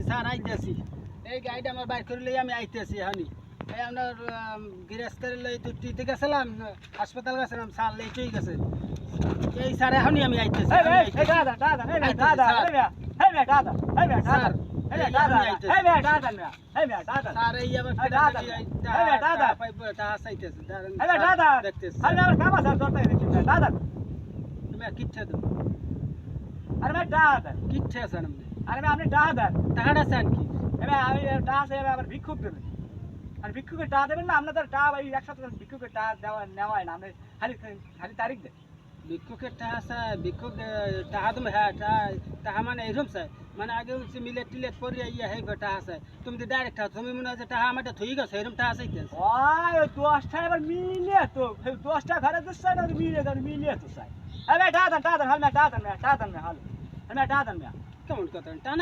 sir আইতেছি এই গাড়িটা আমার বাইর করে লই আমি আইতেছি এখনই এই আপনার গৃহস্থের লই তো টিতে গেছিলাম হাসপাতাল গেছিলাম স্যার লেটেই গেছে এই স্যার এখনই আমি আইতেছি স্যার স্যার এই আবার টাকা চাইতেছে দেখতেছি তুমি কিচ্ছে তো কিচ্ছে আছেন আপনি টাকাটা চান কি ভিক্ষুকের টাকা দেবেন না আপনাদের টাকা ভাই একসাথে ভিক্ষুকের টাকা দেওয়া নেওয়া হয় না আপনি খালি খালি তারিখ দেন ভিক্ষুকের টাকা চাই ভিক্ষুক টাকা তুমি হ্যাঁ টাকা মানে এরকম চাই মানে আগে হচ্ছে মিলেট টিলেট পরিয়া ইয়া হে টাকা চাই তুমি তো ডাইরেক্ট তুমি মনে হয় টাকা আমারটা থই গেছে এরকম টাকা চাইতেছে ওই 10টা এবার মিলিয়ে তো 10টা ঘরে দিচ্ছে না মিলিয়ে তো চাই টাকা দেন হাল টাকা দেন হাল টাকা দেন কেমন কথা টাকা